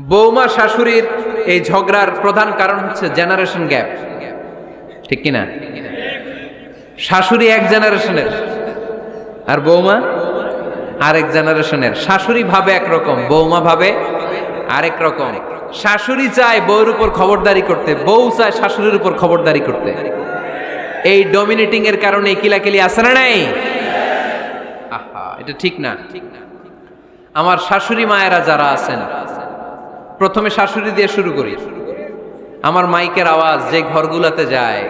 বৌমা শাশুড়ির এই ঝগড়ার প্রধান কারণ হচ্ছে জেনারেশন গ্যাপ, ঠিক কিনা? শাশুড়ি এক জেনারেশনের আর বৌমা আরেক জেনারেশনের। শাশুড়ি ভাবে একরকম, বৌমা ভাবে আরেক রকম। শাশুড়ি চায় বউর উপর খবরদারি করতে, বউ চায় শাশুড়ির উপর খবরদারি করতে। এই ডমিনেটিং এর কারণে কিলাকিলি আছে না নাই? আহা, এটা ঠিক না। আমার শাশুড়ি মায়েরা যারা আছেন, প্রথমে শাশুড়ি দিয়ে শুরু করি। আমার মাইকের আওয়াজ যে ঘরগুলোতে যায়,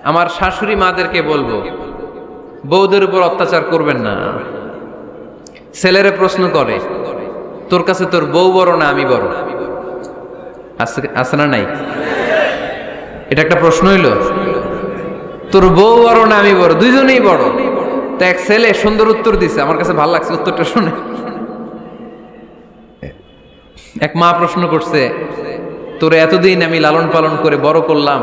আমার শাশুড়ি মাদেরকে বলবো, বউদের উপর অত্যাচার করবেন না। ছেলেরা প্রশ্ন করে, তোর কাছে তোর বউ বড় না আমি বড়? আছে না নাই? এটা একটা প্রশ্ন হইল। তোর বউ বড় না আমি বড়? দুইজনেই বড়। তো এক ছেলে সুন্দর উত্তর দিছে, আমার কাছে ভালো লাগছে উত্তরটা শুনে। এক মা প্রশ্ন করছে, তোর এতদিন আমি লালন পালন করে বড় করলাম,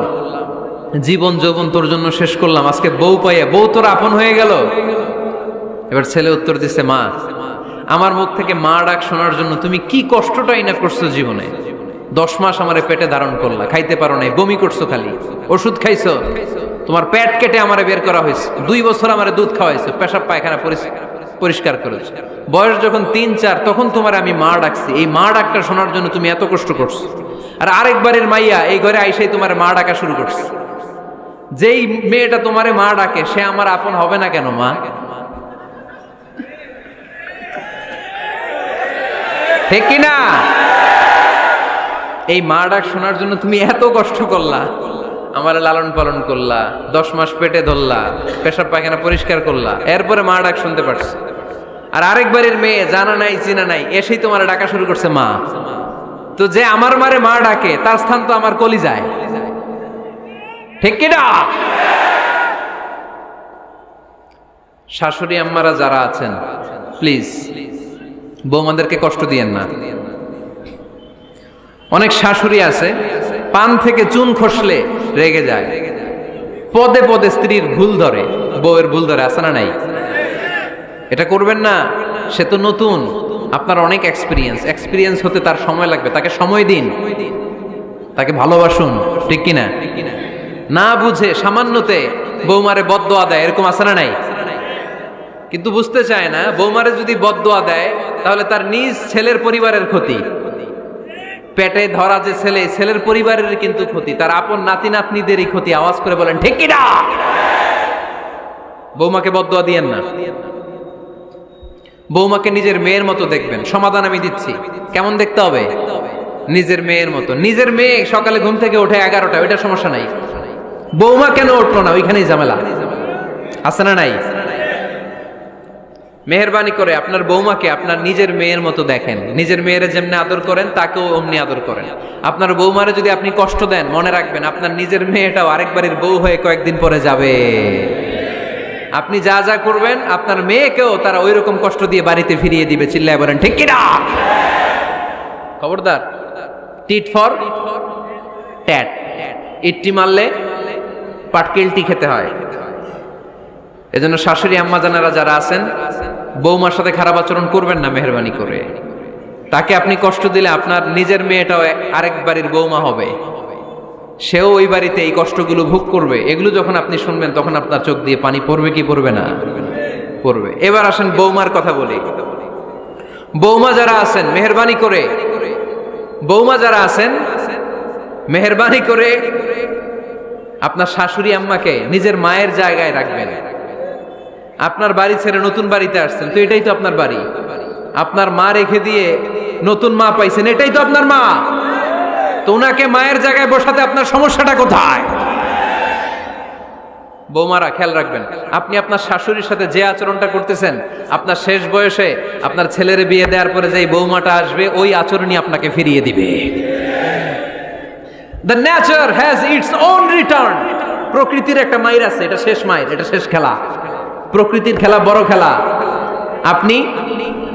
জীবন যৌবন তোর জন্য শেষ করলাম, আজকে বউ পাইয়া বউ তোর আপন হয়ে গেল? এবার ছেলে উত্তর দিছে, মা, আমার মুখ থেকে মা ডাক শোনার জন্য তুমি কি কষ্টটাই না করছো জীবনে। 10 মাস আমারে পেটে ধারণ করলা, খাইতে পারো নাই, বমি করছো, খালি ওষুধ খাইছো, তোমার পেট কেটে আমারে বের করা হয়েছে, 2 বছর আমারে দুধ খাওয়াইছো, পেশাব পায়খানা পরিষ্কার করেছো। বয়স যখন 3-4 তখন তোমার আমি মা ডাকছি, এই মা ডাকটা শোনার জন্য তুমি এত কষ্ট করছো। আর আরেকবারের মাইয়া এই ঘরে আইসাই তোমার মা ডাকা শুরু করছে। যেই মেয়েটা তোমারে মা ডাকে সে আমার আপন হবে না কেন মা? ঠিক কিনা? এই মা ডাক শোনার জন্য তুমি এত কষ্ট করলা, আমার লালন পালন করলা, 10 মাস পেটে ধরলা, পেশাব পায়খানা পরিষ্কার করলা, এরপরে মা ডাক শুনতে পারছো। আর আরেকবারের মেয়ে জানা নাই চিনা নাই এসেই তোমার ডাকা শুরু করছে মা। তো যে আমার মারে মা ডাকে তার স্থান তো আমার কলিজায়, ঠিক কিনা? শাশুড়ি আম্মারা যারা আছেন, প্লিজ বৌমাদেরকে কষ্ট দিয়েন না। অনেক শাশুড়ি আছে পান থেকে চুন খসলে রেগে যায়, পদে পদে স্ত্রীর ভুল ধরে, বউয়ের ভুল ধরে, আছে না নাই? এটা করবেন না। সে তো নতুন, আপনার অনেক এক্সপিরিয়েন্স হতে তার সময় লাগবে, তাকে সময় দিন, তাকে ভালোবাসুন, ঠিক কিনা? না বুঝে সামান্যতে বৌমারে বদদোয়া দেয়, এরকম আছে না নাই? কিন্তু বুঝতে চায় না, বৌমারে যদি বদদোয়া দেয় তাহলে তার নিজ ছেলের পরিবারের ক্ষতি, পেটে ধরা যে ছেলে, ছেলের পরিবারের কিন্তু ক্ষতি, তার আপন নাতি নাতনিদেরই ক্ষতি। আওয়াজ করে বলেন ঠিক কিনা? বৌমাকে বদদোয়া দিয়েন না। বৌমাকে নিজের মেয়ের মতো দেখবেন। সমাধান আমি দিচ্ছি। কেমন দেখতে হবে? নিজের মেয়ের মতো। নিজের মেয়ে সকালে ঘুম থেকে ওঠে 11টা, ওইটা সমস্যা নাই। বৌমা কেন উঠলো না, ওইখানেই ঝামেলা, আছে না নাই? মেহেরবানি করে আপনার বৌমাকে আপনার নিজের মেয়ের মতো দেখেন। নিজের মেয়েরে যেমনি আদর করেন তাকেও অমনি আদর করেন। আপনার বৌমারে যদি আপনি কষ্ট দেন, মনে রাখবেন আপনার নিজের মেয়েটাও আরেকবারের বউ হয়ে কয়েকদিন পরে যাবে। আপনি যা যা করবেন আপনার মেয়েকেও তারা ওই রকম কষ্ট দিয়ে বাড়িতে ফিরিয়ে দিবে। চিল্লায় বলেন ঠিক কিনা? খবরদার, টিট ফর ট্যাট। ইট্টি মারলে পাটকেলটি খেতে হয়। এজন্য শাশুড়ি আম্মা জানারা যারা আছেন, বৌমার সাথে খারাপ আচরণ করবেন না মেহেরবানি করে। তাকে আপনি কষ্ট দিলে আপনার নিজের মেয়েটাও আরেক বাড়ির বৌমা হবে, সেও ওই বাড়িতে এই কষ্টগুলো ভোগ করবে। এগুলো যখন আপনি শুনবেন তখন আপনার চোখ দিয়ে পানি পড়বে কি পড়বে না? পড়বে। এবার আসেন বৌমার কথা বলি। বৌমা যারা আছেন মেহেরবানি করে, বৌমা যারা আছেন মেহেরবানি করে আপনার শাশুড়ি আম্মাকে নিজের মায়ের জায়গায় রাখবেন। আপনার বাড়ি ছেড়ে নতুন বাড়িতে আসছেন, তো এটাই তো আপনার বাড়ি। আপনার মা রেখে দিয়ে নতুন মা পাইছেন, এটাই তো আপনার মা। তো ওনাকে মায়ের জায়গায় বসাতে আপনার সমস্যাটা কোথায়? বৌমারা খেয়াল রাখবেন, আপনি আপনার শাশুড়ির সাথে যে আচরণটা করতেছেন, আপনার শেষ বয়সে আপনার ছেলের বিয়ে দেওয়ার পরে যে বৌমাটা আসবে ওই আচরণই আপনাকে ফিরিয়ে দিবে। The nature has its own return. প্রকৃতির একটা মাইর আছে, এটা শেষ মাইর, এটা শেষ খেলা। প্রকৃতির খেলা বড় খেলা। আপনি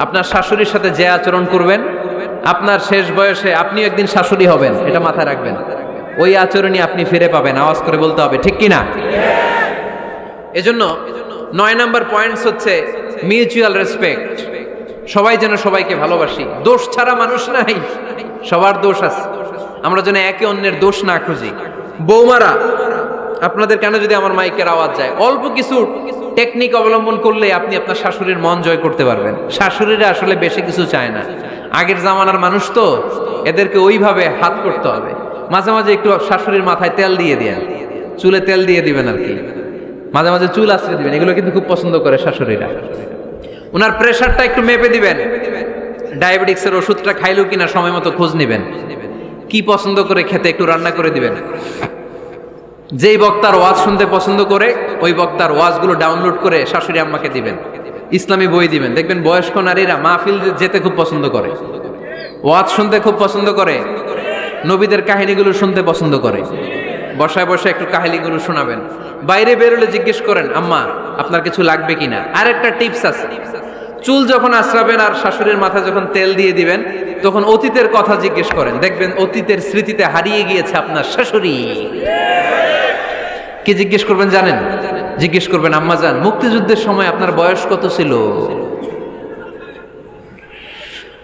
আপনার শাশুড়ির সাথে যে আচরণ করবেন, আপনার শেষ বয়সে আপনি একদিন শাশুড়ি হবেন, এটা মাথায় রাখবেন। ওই আচরণই আপনি ফিরে পাবেন। আওয়াজ করে বলতে হবে ঠিক কিনা? এজন্য 9 নাম্বার পয়েন্টস হচ্ছে মিউচুয়াল রেসপেক্ট। সবাই যেন সবাইকে ভালোবাসি। দোষ ছাড়া মানুষ নাই। সবার দোষ আছে, আমরা যেন একে অন্যের দোষ না খুঁজি। বৌমারা, আপনাদের কেন যদি আমার মাইকের আওয়াজ যায়, অল্প কিছু টেকনিক অবলম্বন করলে আপনি আপনার শাশুড়ির মন জয় করতে পারবেন। শাশুড়িরা আসলে বেশি কিছু চায় না, আগের জামানার মানুষ তো, এদেরকে ওইভাবে হাত করতে হবে। মাঝে মাঝে একটু শাশুড়ির মাথায় তেল দিয়ে দেন, চুলে তেল দিয়ে দিবেন আর কি, মাঝে মাঝে চুল আশ্রয় দিবেন, এগুলো কিন্তু খুব পছন্দ করে শাশুড়িরা। ওনার প্রেশারটা একটু মেপে দিবেন, ডায়াবেটিক্সের ওষুধটা খাইলো কিনা সময় মতো খোঁজ নিবেন, কি পছন্দ করে খেতে একটু রান্না করে দিবেন। যেই বক্তার ওয়াজ শুনতে পছন্দ করে ওই বক্তার ওয়াজগুলো ডাউনলোড করে শাশুড়ি আম্মাকে দিবেন, ইসলামী বই দিবেন। দেখবেন বয়স্ক নারীরা মাহফিল যেতে খুব পছন্দ করে, ওয়াজ শুনতে খুব পছন্দ করে, নবীদের কাহিনীগুলো শুনতে পছন্দ করে। বসায় বসায় একটু কাহিনীগুলো শোনাবেন। বাইরে বেরোলে জিজ্ঞেস করেন, আম্মা আপনার কিছু লাগবে কিনা। আর একটা টিপস আছে, চুল যখন আশ্রাবেন আর শাশুড়ির মাথায় যখন তেল দিয়ে দিবেন, তখন অতীতের কথা জিজ্ঞেস করেন, দেখবেন অতীতের স্মৃতিতে হারিয়ে গিয়েছে আপনার শাশুড়ি। কি জিজ্ঞেস করবেন জানেন? জিজ্ঞেস করবেন, আম্মা জান, মুক্তিযুদ্ধের সময় আপনার বয়স কত ছিল?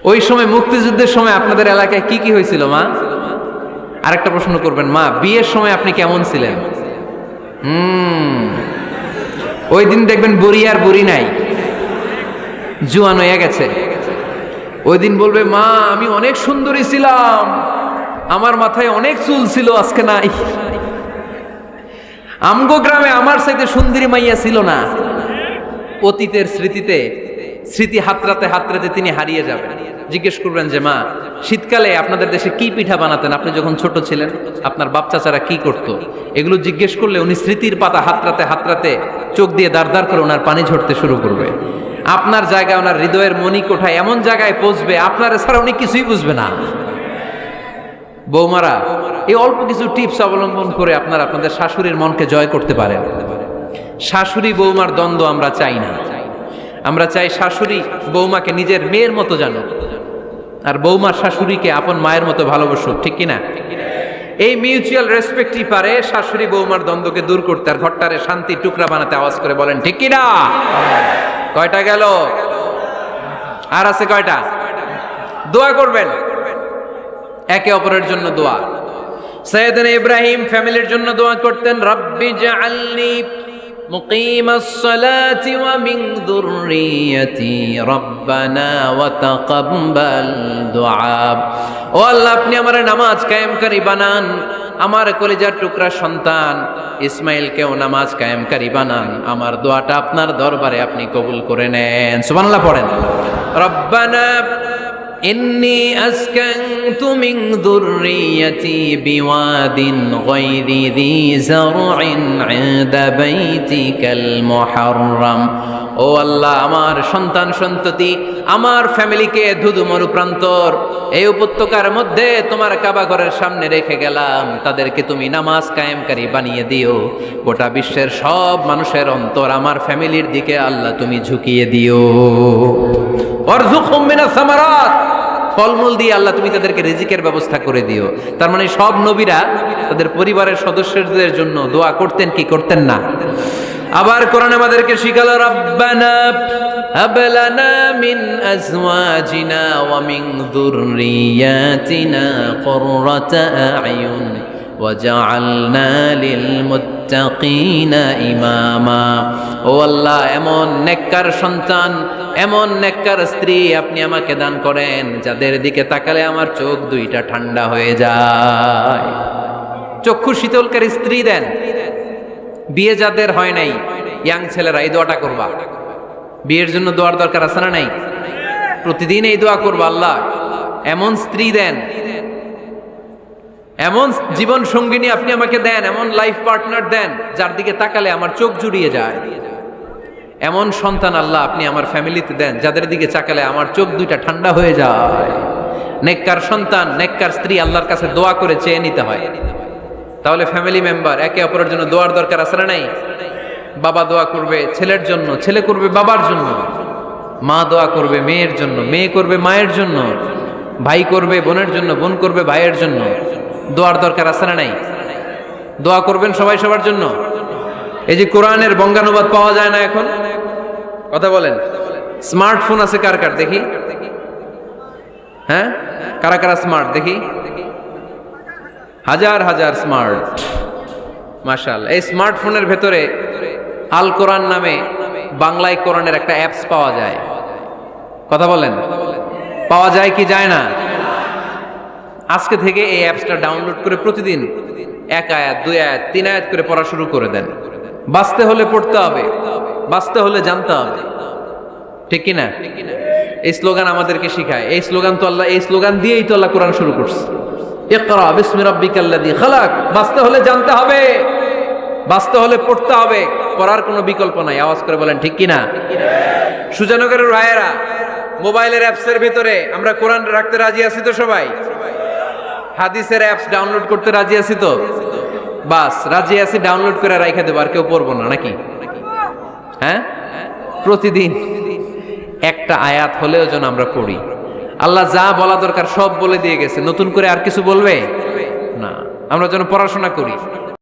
ওই সময় মুক্তিযুদ্ধের সময় আপনাদের এলাকায় কি কি হয়েছিল মা? আরেকটা প্রশ্ন করবেন, মা বিয়ের সময় আপনি কেমন ছিলেন? ওই দিন দেখবেন বুড়ি আর বুড়ি নাই, জুয়ান হয়ে গেছে। ওই দিন বলবে, মা আমি অনেক সুন্দরী ছিলাম, আমার মাথায় অনেক চুল ছিল, আজকে নাই। আমগো গ্রামে আমার চাইতে সুন্দরী মাইয়া ছিল না। অতীতের স্মৃতিতে, স্মৃতি হাতরাতে হাতরাতে তিনি হারিয়ে যাবেন। জিজ্ঞেস করবেন যে, মা শীতকালে আপনাদের দেশে কি পিঠা বানাতেন আপনি যখন ছোট ছিলেন, আপনার বাপ চাচারা কি করতো? এগুলো জিজ্ঞেস করলে উনি স্মৃতির পাতা হাতরাতে হাতরাতে চোখ দিয়ে দাঁড় দাঁড় করে ওনার পানি ঝরতে শুরু করবে। আপনার জায়গায়, ওনার হৃদয়ের মনি কোঠায় এমন জায়গায় পৌঁছবে, আপনার ছাড়া উনি কিছুই বুঝবে না। বৌমারা, এই অল্প কিছু টিপস অবলম্বন করে আপনারা আপনাদের শাশুড়ির মনকে জয় করতে পারেন। শাশুড়ি বৌমার দ্বন্দ্ব আমরা চাই না, আমরা চাই শাশুড়ি বৌমাকে নিজের মেয়ের মতো জানো, আর বৌমার শাশুড়িকে আপন মায়ের মতো ভালোবাসুক, ঠিক কিনা? এই মিউচুয়াল রেসপেক্টই পারে শাশুড়ি বৌমার দ্বন্দ্বকে দূর করতে, আর ঘরটারে শান্তির টুকরা বানাতে। আওয়াজ করে বলেন ঠিক কিনা? কয়টা গেল? আর আছে কয়টা? দোয়া করবেন একে অপরের জন্য। দোয়া, সাইয়েদনা ইব্রাহিম ফ্যামিলির জন্য দোয়া করতেন, রব্বি জাআলনি মুকিমাস সালাতি ওয়া মিন যুররিয়াতি রব্বানা ওয়া তাকাব্বাল দুআ। ও আল্লাহ, আপনি আমার নামাজ কায়েমকারী বানান, আমার কলিজার টুকরা সন্তান ইসমাইলকেও নামাজ কায়েমকারী বানান, আমার দোয়াটা আপনার দরবারে আপনি কবুল করে নেন। সুবহানাল্লাহ পড়েন। রব্বানা ইন্নী আসকানতু মিন যুররিয়াতি বিওয়াদিন গায়রি যী যারইন ইনদা বাইতিকাল মুহাররাম। ও আল্লাহ, আমার সন্তান সন্ততি, আমার ফ্যামিলিকে ধুধু মরুপ্রান্তর এই উপত্যকার মধ্যে তোমার কাবা ঘরের সামনে রেখে গেলাম, তাদেরকে তুমি নামাজ কায়েমকারী বানিয়ে দিও। গোটা বিশ্বের সব মানুষের অন্তর আমার ফ্যামিলির দিকে আল্লাহ তুমি ঝুঁকিয়ে দিও। ওয়ারযুকহুম মিনাস সামারাত, ফলমূল দিয়ে আল্লাহ তুমি তাদেরকে রিজিকের ব্যবস্থা করে দিও। তার মানে সব নবীরা তাদের পরিবারের সদস্যদের জন্য দোয়া করতেন কি করতেন না? আবার কোরআন আমাদেরকে শিখালো, রব্বানা হাব লানা মিন আজওয়াজিনা ওয়া মিন যুররিয়াতিনা কুররাতা আ'য়ুন ওয়াজআলনা লিল মুত্তাকিনা ইমামা। ও আল্লাহ, এমন নেককার সন্তান, এমন নেককার স্ত্রী আপনি আমাকে দান করেন যাদের দিকে তাকালে আমার চোখ দুইটা ঠান্ডা হয়ে যায়। চক্ষু শীতলকারী স্ত্রী দেন। বিয়ে যাদের হয় নাই, ইয়াং ছেলেরা এই দোয়াটা করবা। বিয়ের জন্য দোয়ার দরকার আছে না নাই? প্রতিদিন এই দোয়া করবা, আল্লাহ এমন স্ত্রী দেন, এমন জীবন সঙ্গিনী আপনি আমাকে দেন, এমন লাইফ পার্টনার দেন যার দিকে তাকালে আমার চোখ জুড়িয়ে যায়। এমন সন্তান আল্লাহ আপনি আমার ফ্যামিলিতে দেন যাদের দিকে তাকালে আমার চোখ দুইটা ঠান্ডা হয়ে যায়। নেককার সন্তান, নেককার স্ত্রী আল্লাহর কাছে দোয়া করে চেয়ে নিতে হয়। তাহলে ফ্যামিলি মেম্বার একে অপরের জন্য দোয়ার দরকার আছে না নাই? বাবা দোয়া করবে ছেলের জন্য, ছেলে করবে বাবার জন্য, মা দোয়া করবে মেয়ের জন্য, মেয়ে করবে মায়ের জন্য, ভাই করবে বোনের জন্য, বোন করবে ভাইয়ের জন্য। দোয়ার দরকার আছে না নাই? দোয়া করবেন সবাই সবার জন্য। এই যে কোরআনের বঙ্গানুবাদ পাওয়া যায় না এখন, কথা বলেন। স্মার্টফোন আছে কার কার দেখি? হ্যাঁ, কারা কারা স্মার্ট দেখি? হাজার হাজার স্মার্ট, মাশাআল্লাহ। এই স্মার্টফোনের ভেতরে আল কোরআন নামে বাংলায় কোরআনের একটা অ্যাপস পাওয়া যায়। কথা বলেন, পাওয়া যায় কি যায় না? আজকে থেকে এই অ্যাপসটা ডাউনলোড করে প্রতিদিন 1 আয়াত 2 আয়াত 3 আয়াত করে পড়া শুরু করে দেন। বাঁচতে হলে পড়তে হবে, বাঁচতে হলে জানতে হবে, ঠিক কি না? এই স্লোগান আমাদেরকে শিখায়। এই স্লোগান তো আল্লাহ, এই স্লোগান দিয়েই তো আল্লাহ কোরআন শুরু করছে, ইকরা বিসমি রাব্বিকাল্লাযী খালাক। বাঁচতে হলে জানতে হবে, বাঁচতে হলে পড়তে হবে, পড়ার কোনো বিকল্প নাই। আওয়াজ করে বলেন ঠিক কি না? সুজানগরের রায়েরা, মোবাইলের অ্যাপসের ভিতরে আমরা কোরআন রাখতে রাজি আছি তো সবাই? হাদিসের অ্যাপস ডাউনলোড করতে রাজি আছি তো? বাস রাজি আছি, ডাউনলোড করে রাইখা দেবো, আর কেউ পড়বো না নাকি? হ্যাঁ, প্রতিদিন একটা আয়াত হলেও যেন আমরা পড়ি। আল্লাহ যা বলা দরকার সব বলে দিয়ে গেছে, নতুন করে আর কিছু বলবে না। আমরা যেন পড়াশোনা করি।